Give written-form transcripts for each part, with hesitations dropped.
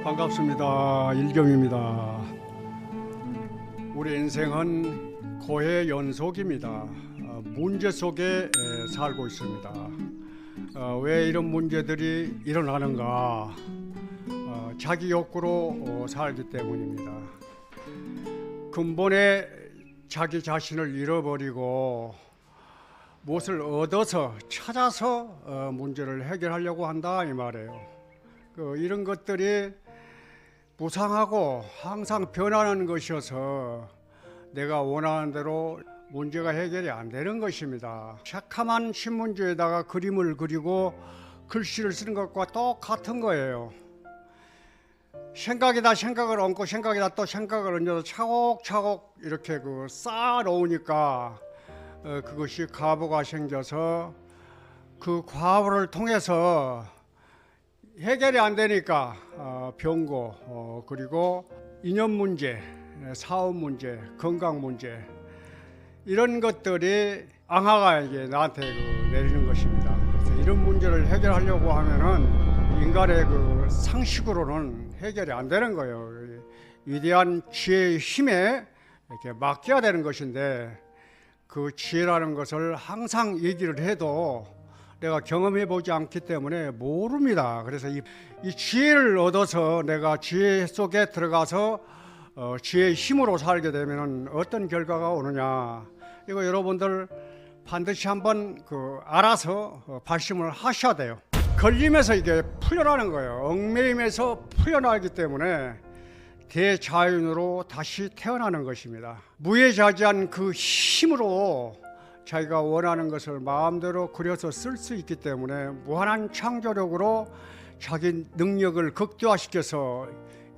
반갑습니다. 일경입니다. 우리 인생은 고해 연속입니다. 문제 속에 살고 있습니다. 왜 이런 문제들이 일어나는가? 자기 욕구로 살기 때문입니다. 근본에 자기 자신을 잃어버리고 무엇을 얻어서 찾아서 문제를 해결하려고 한다 이 말이에요. 이런 것들이 무상하고 항상 변하는 것이어서 내가 원하는 대로 문제가 해결이 안 되는 것입니다. 새카만 신문지에다가 그림을 그리고 글씨를 쓰는 것과 똑같은 거예요. 생각에다 생각을 얹고 생각에다 또 생각을 얹어서 차곡차곡 이렇게 쌓아 놓으니까 그것이 과부가 생겨서 그 과부를 통해서 해결이 안 되니까 병고, 그리고 인연 문제, 사업 문제, 건강 문제 이런 것들이 앙하가 이게 나한테 내리는 것입니다. 그래서 이런 문제를 해결하려고 하면은 인간의 상식으로는 해결이 안 되는 거예요. 위대한 지혜의 힘에 이렇게 맡겨야 되는 것인데 그 지혜라는 것을 항상 얘기를 해도 내가 경험해 보지 않기 때문에 모릅니다. 그래서 이 지혜를 얻어서 내가 지혜 속에 들어가서 지혜의 힘으로 살게 되면 어떤 결과가 오느냐, 이거 여러분들 반드시 한번 알아서 발심을 하셔야 돼요. 걸림에서 이게 풀려나는 거예요. 얽매임에서 풀려나기 때문에 대자연으로 다시 태어나는 것입니다. 무해자지한 그 힘으로 자기가 원하는 것을 마음대로 그려서 쓸 수 있기 때문에 무한한 창조력으로 자기 능력을 극대화시켜서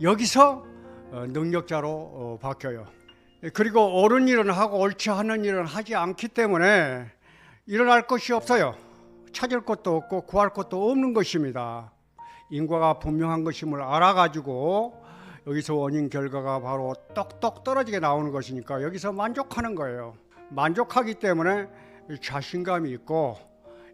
여기서 능력자로 바뀌어요. 그리고 옳은 일은 하고 옳지 않은 일은 하지 않기 때문에 일어날 것이 없어요. 찾을 것도 없고 구할 것도 없는 것입니다. 인과가 분명한 것임을 알아가지고 여기서 원인 결과가 바로 똑똑 떨어지게 나오는 것이니까 여기서 만족하는 거예요. 만족하기 때문에 자신감이 있고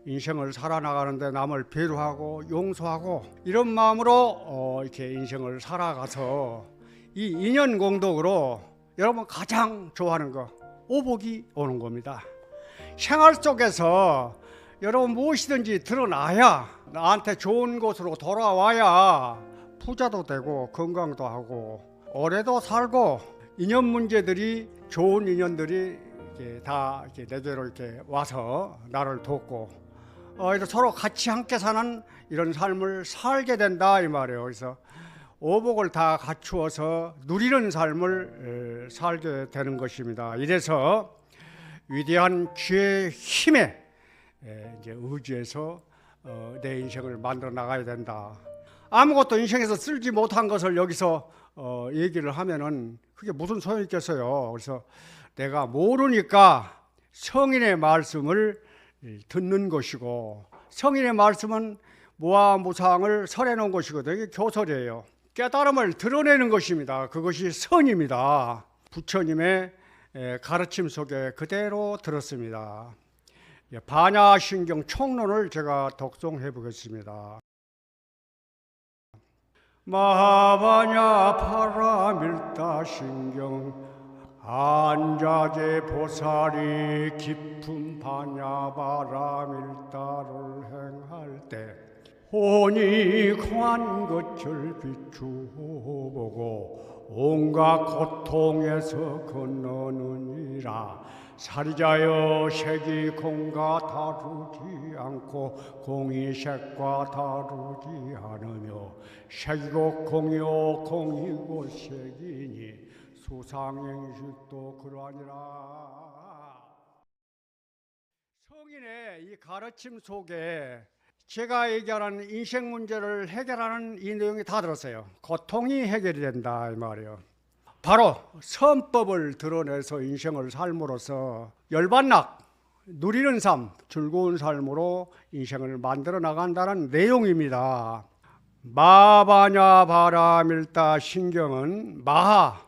인생을 살아나가는데 남을 배려하고 용서하고 이런 마음으로 이렇게 인생을 살아가서 이 인연 공덕으로 여러분 가장 좋아하는 거 오복이 오는 겁니다. 생활 속에서 여러분 무엇이든지 드러나야 나한테 좋은 곳으로 돌아와야 부자도 되고 건강도 하고 오래도 살고 인연 문제들이 좋은 인연들이 다 내게로 이렇게 와서 나를 돕고 서로 같이 함께 사는 이런 삶을 살게 된다 이 말이에요. 그래서 오복을 다 갖추어서 누리는 삶을 살게 되는 것입니다. 이래서 위대한 지혜의 힘에 의지해서 내 인생을 만들어 나가야 된다. 아무것도 인생에서 쓸지 못한 것을 여기서 얘기를 하면은 그게 무슨 소용이 있겠어요. 그래서 내가 모르니까 성인의 말씀을 듣는 것이고 성인의 말씀은 무아무상을 설해 놓은 것이거든요. 이게 교설이에요. 깨달음을 드러내는 것입니다. 그것이 선입니다. 부처님의 가르침 속에 그대로 들었습니다. 반야신경 총론을 제가 독송해 보겠습니다. 마하반야 파라밀다신경 안자제 보살이 깊은 반야바라밀다를 행할 때 혼이 관것을 비추어보고 온갖 고통에서 건너느니라. 사리자여 색이 공과 다르지 않고 공이 색과 다르지 않으며 색이고 공이요 공이고 색이니 수상행식도 그러하니라. 성인의 이 가르침 속에 제가 얘기하는 인생 문제를 해결하는 이 내용이 다 들었어요. 고통이 해결이 된다 이 말이에요. 바로 선법을 드러내서 인생을 삶으로써 열반락 누리는 삶, 즐거운 삶으로 인생을 만들어 나간다는 내용입니다. 마바냐 바라밀다 신경은 마하,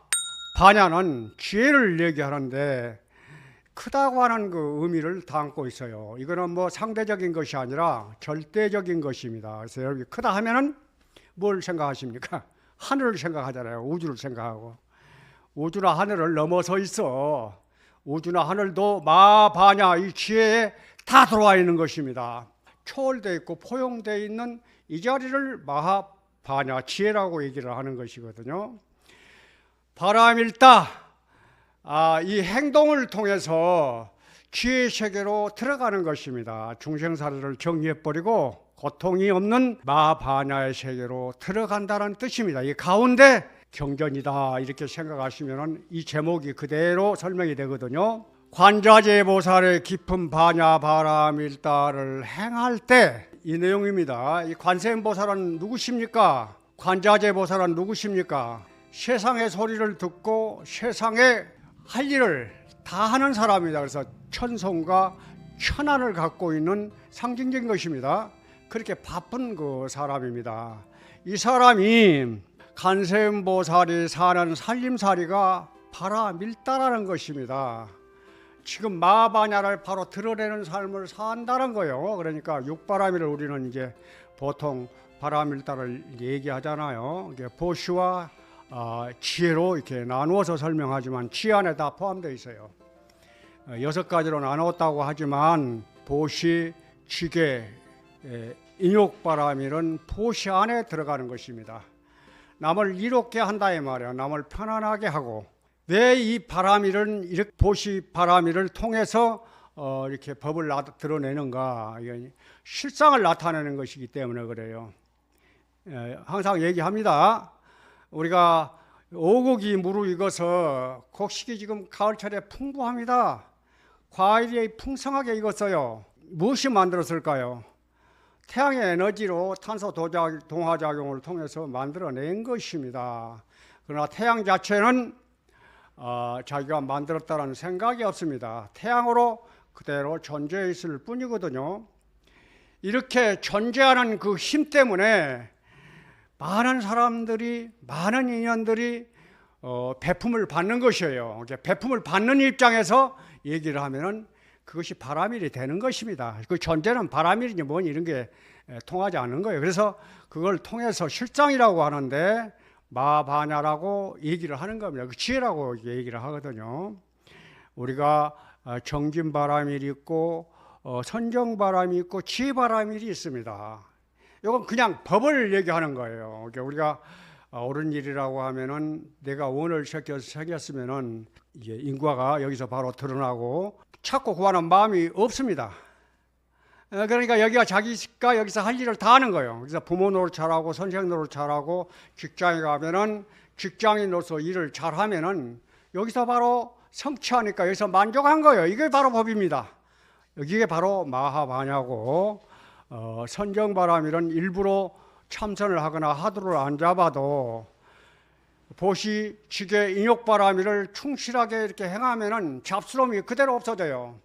바냐는 지혜를 얘기하는데 크다고 하는 그 의미를 담고 있어요. 이거는 뭐 상대적인 것이 아니라 절대적인 것입니다. 그래서 여러분이 크다 하면은 뭘 생각하십니까? 하늘을 생각하잖아요. 우주를 생각하고. 우주나 하늘을 넘어서 있어. 우주나 하늘도 마하바냐 이 지혜에 다 들어와 있는 것입니다. 초월되어 있고 포용되어 있는 이 자리를 마하바냐 지혜라고 얘기를 하는 것이거든요. 바람일다, 이 행동을 통해서 지혜의 세계로 들어가는 것입니다. 중생사를 정리해버리고 고통이 없는 마하바냐의 세계로 들어간다는 뜻입니다. 이 가운데 경전이다 이렇게 생각하시면 이 제목이 그대로 설명이 되거든요. 관자재 보살의 깊은 바냐 바람일다를 행할 때 이 내용입니다. 이 관세음보살은 누구십니까? 관자재 보살은 누구십니까? 세상의 소리를 듣고 세상에 할 일을 다 하는 사람입니다. 그래서 천성과 천안을 갖고 있는 상징적인 것입니다. 그렇게 바쁜 그 사람입니다. 이 사람이 관세음보살이 사는 살림살이가 바람일다라는 것입니다. 지금 마하바냐를 바로 드러내는 삶을 산다는 거예요. 그러니까 육바람일을 우리는 이제 보통 바람일다를 얘기하잖아요. 이게 보시와 지혜로 이렇게 나누어서 설명하지만 지혜 안에 다 포함되어 있어요. 6가지로 나누었다고 하지만 보시, 지계, 인욕바람일은 보시 안에 들어가는 것입니다. 남을 이롭게 한다 이 말이에요. 남을 편안하게 하고. 왜 이 바람일은 이렇게 보시 바람일을 통해서 이렇게 법을 드러내는가? 이건 실상을 나타내는 것이기 때문에 그래요. 항상 얘기합니다. 우리가 오곡이 무르익어서 곡식이 지금 가을철에 풍부합니다. 과일이 풍성하게 익었어요. 무엇이 만들었을까요? 태양의 에너지로 탄소 동화작용을 통해서 만들어낸 것입니다. 그러나 태양 자체는 자기가 만들었다는 생각이 없습니다. 태양으로 그대로 존재해 있을 뿐이거든요. 이렇게 존재하는 그 힘 때문에 많은 사람들이, 많은 인연들이 배품을 받는 것이에요. 배품을 받는 입장에서 얘기를 하면은 그것이 바람일이 되는 것입니다. 그 존재는 바람일이니 뭐니 이런 게 통하지 않는 거예요. 그래서 그걸 통해서 실장이라고 하는데 마하바냐라고 얘기를 하는 겁니다. 그 지혜라고 얘기를 하거든요. 우리가 정진바람일이 있고 선정바람이 있고 지혜바람일이 있습니다. 이건 그냥 법을 얘기하는 거예요. 그러니까 우리가 옳은 일이라고 하면은 내가 원을 새겼으면은 이제 인과가 여기서 바로 드러나고 찾고 구하는 마음이 없습니다. 그러니까 여기가 자기가 여기서 할 일을 다 하는 거예요. 그래서 부모 노릇 잘하고 선생 노릇 잘하고 직장에 가면은 직장인으로서 일을 잘하면은 여기서 바로 성취하니까 여기서 만족한 거예요. 이게 바로 법입니다. 이게 바로 마하바냐고 선정바람일은 일부러 참선을 하거나 하두를 안 잡아도 보시, 지계, 인욕바람일을 충실하게 이렇게 행하면은 잡스러움이 그대로 없어져요.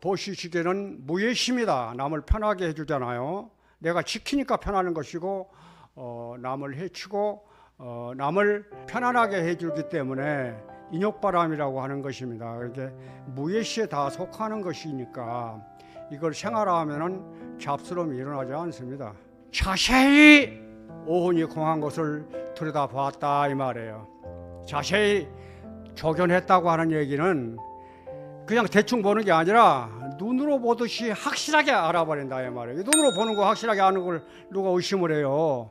보시, 지계는 무예심이다. 남을 편하게 해주잖아요. 내가 지키니까 편하는 것이고 남을 해치고 남을 편안하게 해주기 때문에 인욕바람이라고 하는 것입니다. 이게 무예시에 다 속하는 것이니까 이걸 생활하면은 잡스러움이 일어나지 않습니다. 자세히 오훈이 공한 것을 들여다봤다 이 말이에요. 자세히 조견했다고 하는 얘기는 그냥 대충 보는 게 아니라 눈으로 보듯이 확실하게 알아버린다 이 말이에요. 눈으로 보는 거 확실하게 아는 걸 누가 의심을 해요.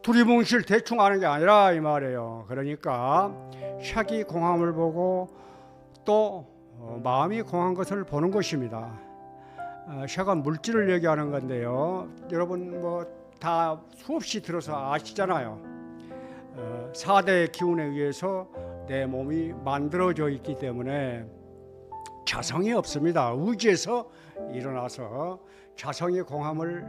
두리뭉실 대충 아는 게 아니라 이 말이에요. 그러니까 색이 공함을 보고 또 마음이 공한 것을 보는 것입니다. 색은 물질을 얘기하는 건데요. 여러분 뭐 다 수없이 들어서 아시잖아요. 4대의 기운에 의해서 내 몸이 만들어져 있기 때문에 자성이 없습니다. 의지에서 일어나서 자성이 공함을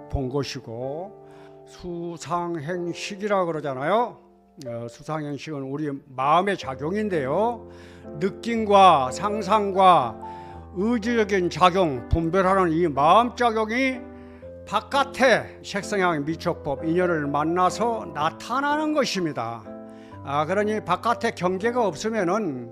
본 것이고 수상행식이라고 그러잖아요. 수상행식은 우리 마음의 작용인데요. 느낌과 상상과 의지적인 작용, 분별하는 이 마음 작용이 바깥에 색성향 미촉법 인연을 만나서 나타나는 것입니다. 그러니 바깥에 경계가 없으면은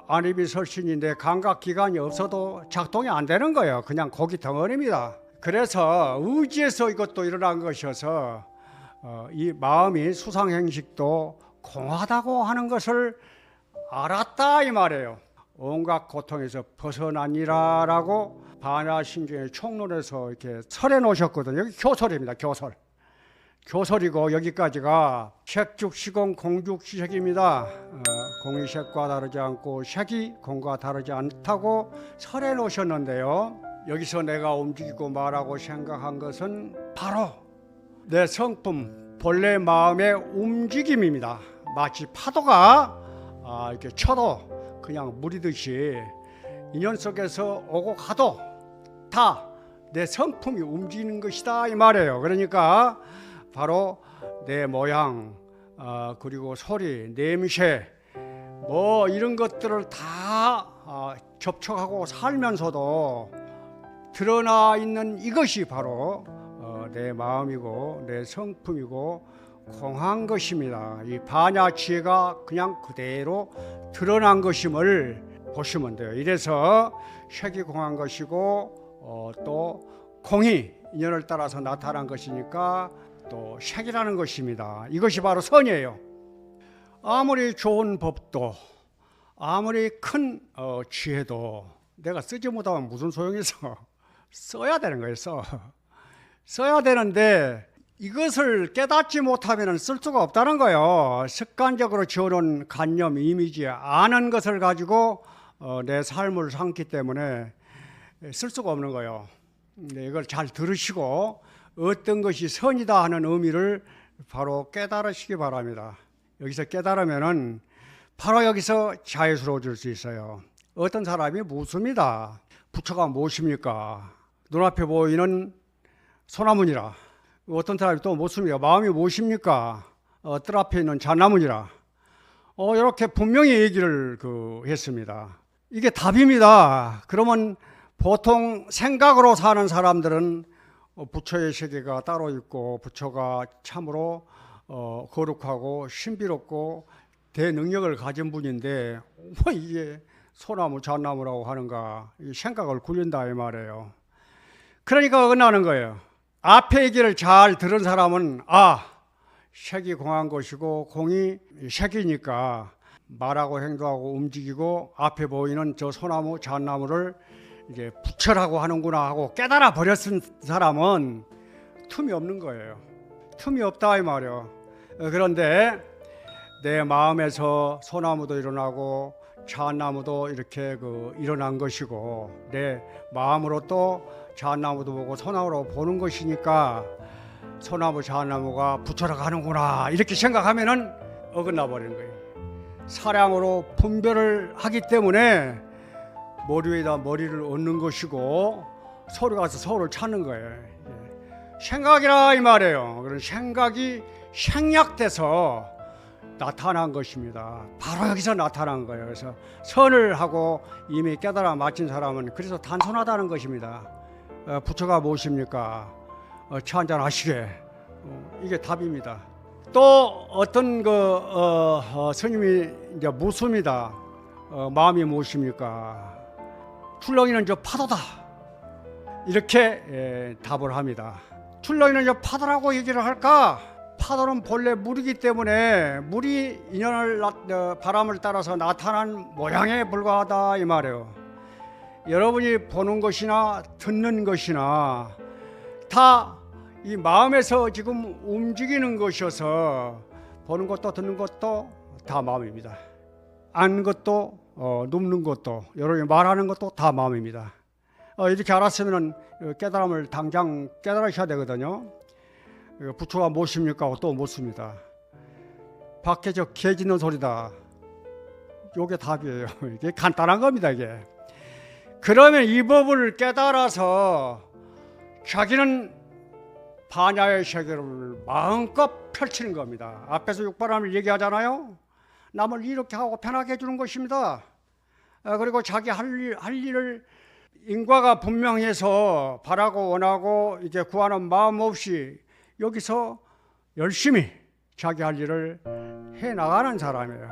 안입이 설신인데 감각기관이 없어도 작동이 안 되는 거예요. 그냥 고기 덩어리입니다. 그래서 의지에서 이것도 일어난 것이어서 이 마음이 수상행식도 공하다고 하는 것을 알았다 이 말이에요. 온갖 고통에서 벗어나니라라고 반야신경의 총론에서 이렇게 설해 놓으셨거든요. 여기 교설입니다. 교설이고 여기까지가 색죽시공 공죽시색입니다. 공이 색과 다르지 않고 색이 공과 다르지 않다고 설해 놓으셨는데요. 여기서 내가 움직이고 말하고 생각한 것은 바로 내 성품, 본래 마음의 움직임입니다. 마치 파도가 이렇게 쳐도 그냥 물이듯이 인연 속에서 오고 가도 다 내 성품이 움직이는 것이다 이 말이에요. 그러니까 바로 내 모양, 그리고 소리, 냄새, 뭐 이런 것들을 다 접촉하고 살면서도 드러나 있는 이것이 바로 내 마음이고 내 성품이고 공한 것입니다. 이 반야지혜가 그냥 그대로 드러난 것임을 보시면 돼요. 이래서 색이 공한 것이고 또 공이 인연을 따라서 나타난 것이니까 또 색이라는 것입니다. 이것이 바로 선이에요. 아무리 좋은 법도 아무리 큰 지혜도 내가 쓰지 못하면 무슨 소용이 있어. 써야 되는 거예요. 써야 되는데 이것을 깨닫지 못하면 쓸 수가 없다는 거예요. 습관적으로 지어놓은 관념, 이미지, 아는 것을 가지고 내 삶을 삼기 때문에 쓸 수가 없는 거예요. 이걸 잘 들으시고 어떤 것이 선이다 하는 의미를 바로 깨달으시기 바랍니다. 여기서 깨달으면은 바로 여기서 자유스러워질 수 있어요. 어떤 사람이 묻습니다. 부처가 무엇입니까? 눈앞에 보이는 소나무니라. 어떤 사람이 또 묻습니다. 마음이 무엇입니까? 뜰 앞에 있는 잣나무니라. 이렇게 분명히 얘기를 했습니다. 이게 답입니다. 그러면 보통 생각으로 사는 사람들은 부처의 세계가 따로 있고 부처가 참으로 거룩하고 신비롭고 대능력을 가진 분인데 뭐 이게 소나무 잣나무라고 하는가, 생각을 굴린다 이 말이에요. 그러니까 어긋나는 거예요. 앞에 얘기를 잘 들은 사람은 색이 공한 것이고 공이 색이니까 말하고 행동하고 움직이고 앞에 보이는 저 소나무 잣나무를 이제 부처라고 하는구나 하고 깨달아 버렸은 사람은 틈이 없는 거예요. 틈이 없다 이 말이에요. 그런데 내 마음에서 소나무도 일어나고 잣나무도 이렇게 일어난 것이고 내 마음으로 또 잣나무도 보고 소나무로 보는 것이니까 소나무 잣나무가 부처라고 하는구나 이렇게 생각하면은 어긋나 버리는 거예요. 사량으로 분별을 하기 때문에 머리 위에다 머리를 얹는 것이고 서로 가서 서로를 찾는 거예요. 생각이라 이 말이에요. 그런 생각이 생략돼서 나타난 것입니다. 바로 여기서 나타난 거예요. 그래서 선을 하고 이미 깨달아 마친 사람은 그래서 단순하다는 것입니다. 부처가 무엇입니까? 차 한잔 하시게. 이게 답입니다. 또 어떤 스님이 이제 묻습니다. 마음이 무엇입니까? 출렁이는 저 파도다. 이렇게 답을 합니다. 출렁이는 저 파도라고 얘기를 할까? 파도는 본래 물이기 때문에 물이 바람을 따라서 나타난 모양에 불과하다 이 말이에요. 여러분이 보는 것이나 듣는 것이나 다 이 마음에서 지금 움직이는 것이어서 보는 것도 듣는 것도 다 마음입니다. 아는 것도 눕는 것도 여러분이 말하는 것도 다 마음입니다. 이렇게 알았으면 깨달음을 당장 깨달으셔야 되거든요. 부처가 무엇입니까? 또 묻습니다. 밖에 저 개 짖는 소리다. 이게 답이에요. 이게 간단한 겁니다. 이게. 그러면 이 법을 깨달아서 자기는 반야의 세계를 마음껏 펼치는 겁니다. 앞에서 육바람을 얘기하잖아요. 남을 이렇게 하고 편하게 해주는 것입니다. 그리고 자기 할 일을 인과가 분명해서 바라고 원하고 이제 구하는 마음 없이 여기서 열심히 자기 할 일을 해 나가는 사람이에요.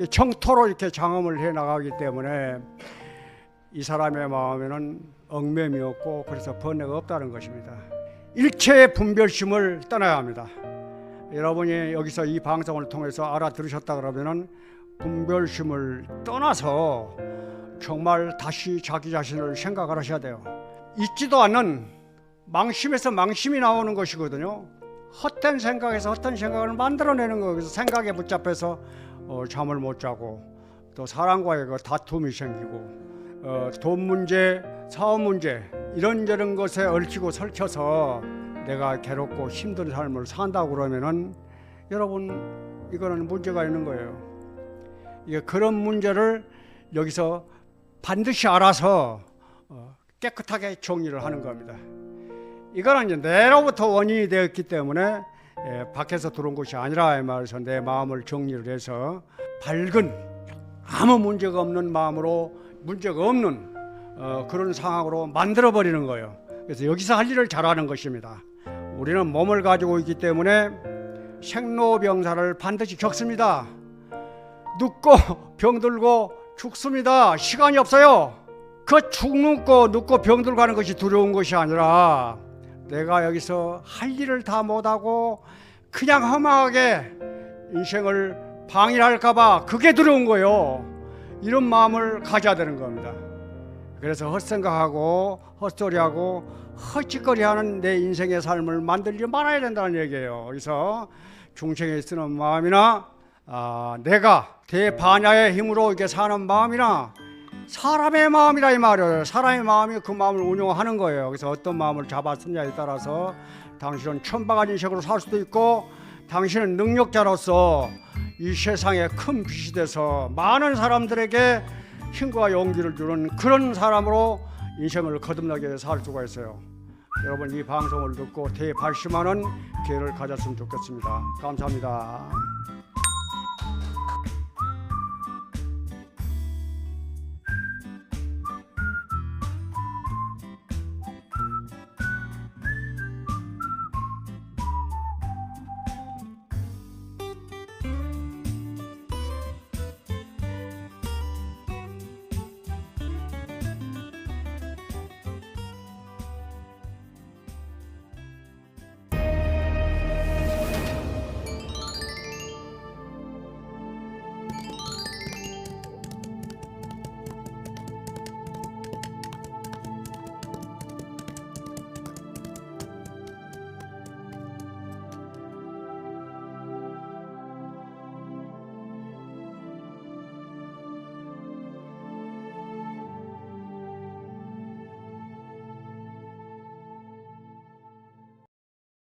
청토로 이렇게 장엄을 해 나가기 때문에 이 사람의 마음에는 얽매임이 없고 그래서 번뇌가 없다는 것입니다. 일체의 분별심을 떠나야 합니다. 여러분이 여기서 이 방송을 통해서 알아들으셨다 그러면은 분별심을 떠나서 정말 다시 자기 자신을 생각을 하셔야 돼요. 있지도 않는 망심에서 망심이 나오는 것이거든요. 헛된 생각에서 헛된 생각을 만들어내는 거예요. 그래서 생각에 붙잡혀서 잠을 못 자고 또 사람과의 그 다툼이 생기고 돈 문제, 사업 문제 이런저런 것에 얽히고 설켜서 내가 괴롭고 힘든 삶을 산다고 그러면은 여러분 이거는 문제가 있는 거예요. 이게 그런 문제를 여기서 반드시 알아서 깨끗하게 정리를 하는 겁니다. 이거는 이제 내로부터 원인이 되었기 때문에 밖에서 들어온 것이 아니라 이 말에서 내 마음을 정리를 해서 밝은 아무 문제가 없는 마음으로 문제가 없는 그런 상황으로 만들어 버리는 거예요. 그래서 여기서 할 일을 잘하는 것입니다. 우리는 몸을 가지고 있기 때문에 생로병사를 반드시 겪습니다. 눕고 병들고 죽습니다. 시간이 없어요. 그 죽고 눕고 병들고 하는 것이 두려운 것이 아니라 내가 여기서 할 일을 다 못하고 그냥 허망하게 인생을 방해할까봐 그게 두려운 거예요. 이런 마음을 가져야 되는 겁니다. 그래서 헛생각하고 헛소리하고 헛짓거리하는 내 인생의 삶을 만들지 말아야 된다는 얘기예요. 그래서 중생에 쓰는 마음이나 내가 대반야의 힘으로 이렇게 사는 마음이나 사람의 마음이라 이 말이에요. 사람의 마음이 그 마음을 운용하는 거예요. 그래서 어떤 마음을 잡았느냐에 따라서 당신은 천박한 인생으로 살 수도 있고 당신은 능력자로서 이 세상에 큰 빛이 돼서 많은 사람들에게 힘과 용기를 주는 그런 사람으로 인생을 거듭나게 살 수가 있어요. 여러분 이 방송을 듣고 대발심하는 기회를 가졌으면 좋겠습니다. 감사합니다.